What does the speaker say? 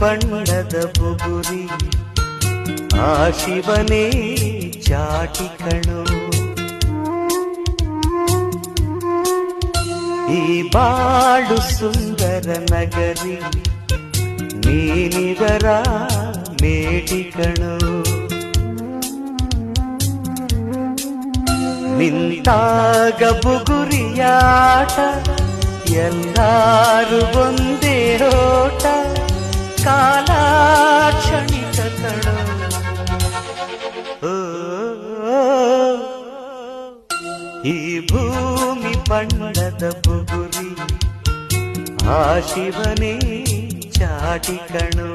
ಬಣ್ಣದ ಬುಗುರಿ ಆ ಶಿವನೇ ಚಾಟಿ ಕಣೋ. ಈ ಬಾಳು ಸುಂದರ ನಗರಿ ನೀನಿದರ ಮೇಟಿ ಕಣೋ. ನಿಂತಾಗ ಬುಗುರಿಯಾಟ ಎಲ್ಲಾರು ಒಂದೇ ಓಟ ಕಾಲ ಕ್ಷಣಿಕ ಕಣೋ. ಈ ಭೂಮಿ ಬಣ್ಣದ ಬುಗುರಿ ಆ ಶಿವನೇ ಚಾಟಿ ಕಣೋ.